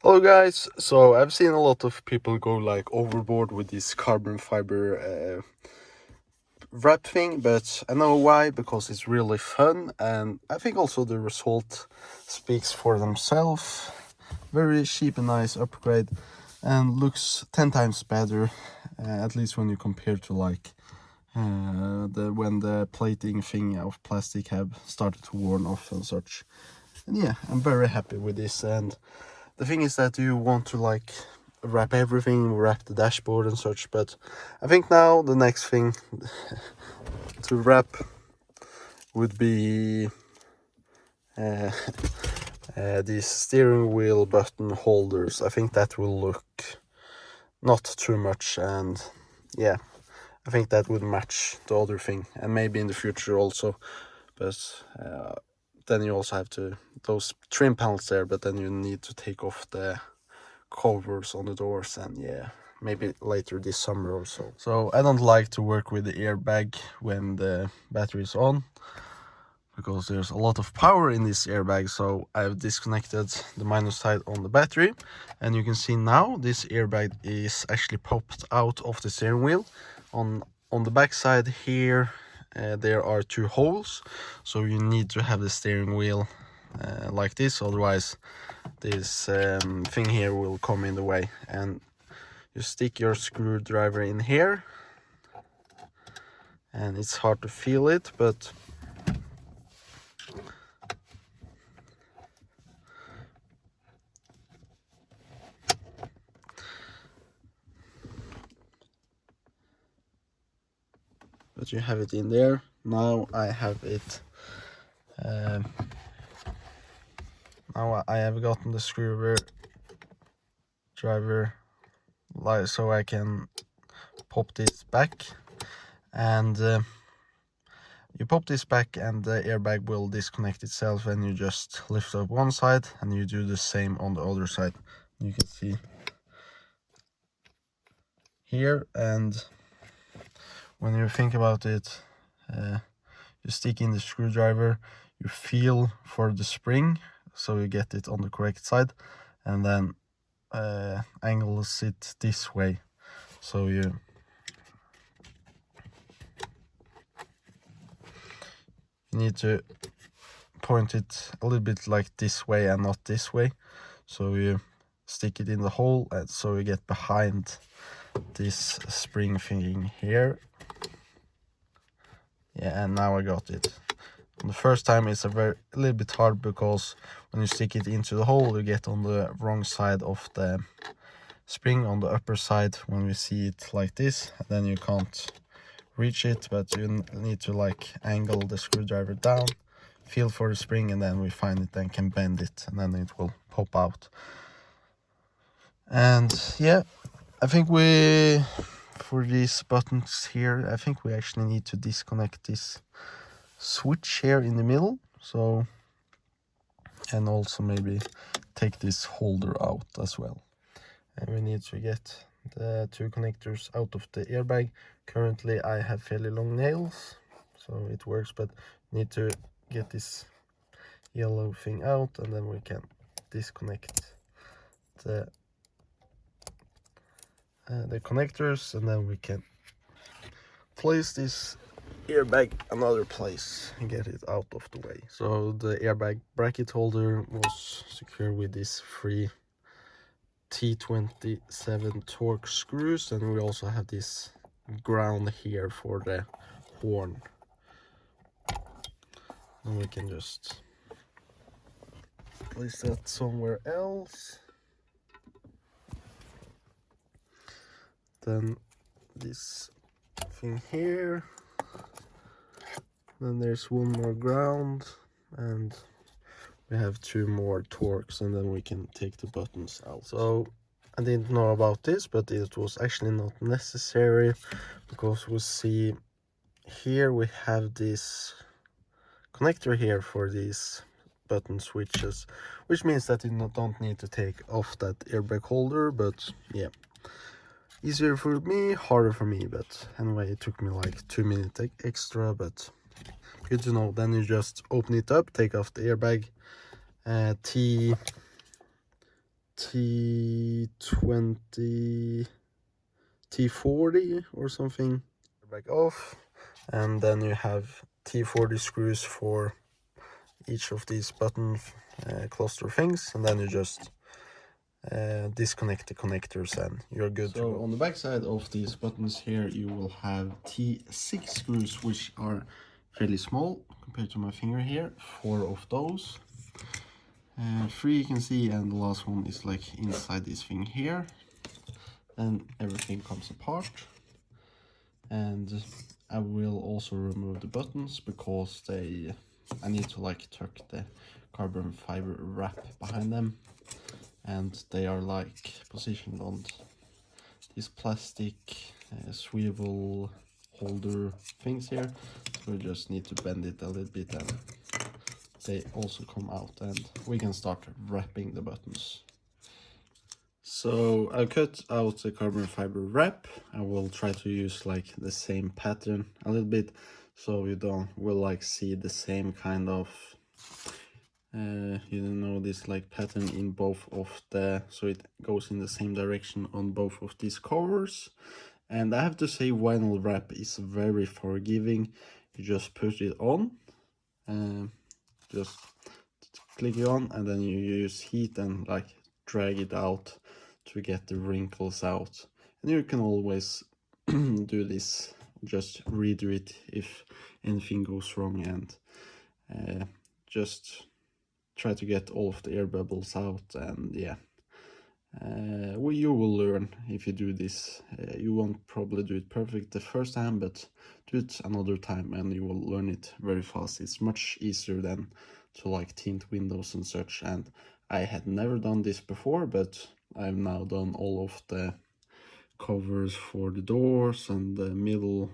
Hello guys, so I've seen a lot of people go like overboard with this carbon fiber wrap thing, but I know why, because it's really fun and I think also the result speaks for themselves. Very cheap and nice upgrade and looks 10 times better, at least when you compare to like when the plating thing of plastic have started to worn off and such. And yeah, I'm very happy with this. And the thing is that you want to like wrap everything, wrap the dashboard and such, but I think now the next thing to wrap would be these steering wheel button holders. I think that will look not too much, and yeah, I think that would match the other thing, and maybe in the future also, but then you also have to those trim panels there, but then you need to take off the covers on the doors, and yeah, maybe later this summer or so. So I don't like to work with the airbag when the battery is on, because there's a lot of power in this airbag. So I've disconnected the minus side on the battery, and you can see now this airbag is actually popped out of the steering wheel. On the back side here there are two holes, so you need to have the steering wheel like this, otherwise this thing here will come in the way. And you stick your screwdriver in here, and it's hard to feel it, but you have it in there. Now I have it now I have gotten the screwdriver so I can pop this back, and you pop this back and the airbag will disconnect itself, and you just lift up one side and you do the same on the other side. You can see here, and when you think about it, you stick in the screwdriver, you feel for the spring so you get it on the correct side, and then angles it this way, so you need to point it a little bit like this way and not this way, so you stick it in the hole, and so you get behind this spring thing here. Yeah, and now I got it. The first time it's a little bit hard, because when you stick it into the hole you get on the wrong side of the spring, on the upper side when we see it like this, and then you can't reach it, but you need to like angle the screwdriver down, feel for the spring, and then we find it and can bend it, and then it will pop out. And yeah, I think for these buttons here, I think we actually need to disconnect this switch here in the middle, so, and also maybe take this holder out as well. And we need to get the two connectors out of the airbag. Currently I have fairly long nails, so it works, but need to get this yellow thing out, and then we can disconnect the connectors, and then we can place this airbag another place and get it out of the way. So the airbag bracket holder was secured with these 3 T27 torque screws, and we also have this ground here for the horn, and we can just place that somewhere else. Then this thing here, then there's one more ground, and we have 2 more torques, and then we can take the buttons out. So I didn't know about this, but it was actually not necessary, because we see here we have this connector here for these button switches, which means that you don't need to take off that airbag holder. But yeah, easier for me, harder for me, but anyway, it took me like 2 minutes extra, but good to know. Then you just open it up, take off the airbag, T20, T40 or something. Back off, and then you have T40 screws for each of these button cluster things, and then you just disconnect the connectors and you're good to go. On the back side of these buttons here you will have T6 screws, which are fairly small compared to my finger here. 4 of those, 3 you can see, and the last one is like inside this thing here. Then everything comes apart, and I will also remove the buttons because I need to like tuck the carbon fiber wrap behind them, and they are like positioned on these plastic swivel holder things here, so we just need to bend it a little bit and they also come out, and we can start wrapping the buttons. So I cut out the carbon fiber wrap. I will try to use like the same pattern a little bit, so you will like see the same kind of this like pattern in both of the, so it goes in the same direction on both of these covers. And I have to say, vinyl wrap is very forgiving. You just put it on, just click it on, and then you use heat and like drag it out to get the wrinkles out. And you can always do this, just redo it if anything goes wrong, and just try to get all of the air bubbles out. And yeah, you will learn if you do this. You won't probably do it perfect the first time, but do it another time and you will learn it very fast. It's much easier than to like tint windows and such, and I had never done this before, but I've now done all of the covers for the doors and the middle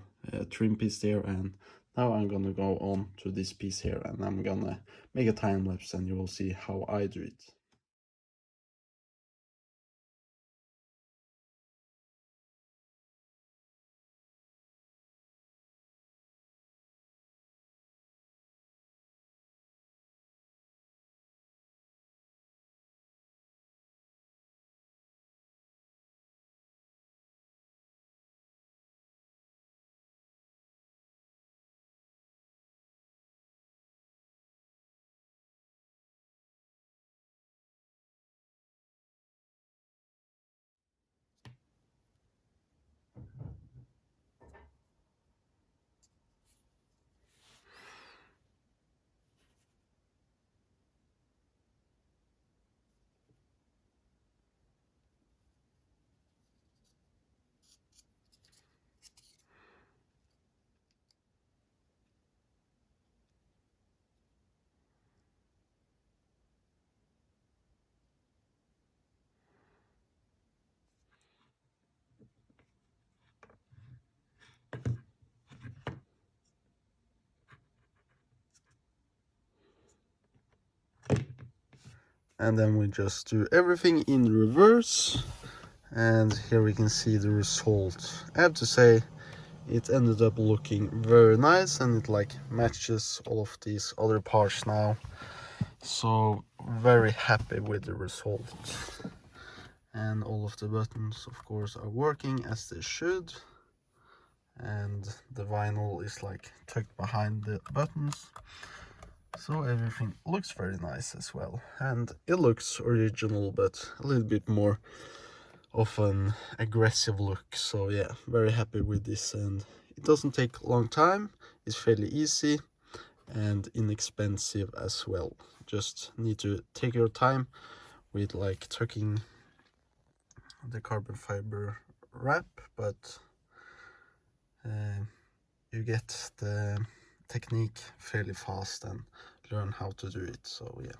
trim piece there, and now I'm gonna go on to this piece here and I'm gonna make a time lapse and you will see how I do it. And then we just do everything in reverse, and here we can see the result. I have to say it ended up looking very nice, and it like matches all of these other parts now, so very happy with the result. And all of the buttons of course are working as they should, and the vinyl is like tucked behind the buttons. So everything looks very nice as well, and it looks original but a little bit more of an aggressive look. So yeah, very happy with this, and it doesn't take a long time, it's fairly easy and inexpensive as well. Just need to take your time with like tucking the carbon fiber wrap, but you get the technique fairly fast and learn how to do it. So yeah.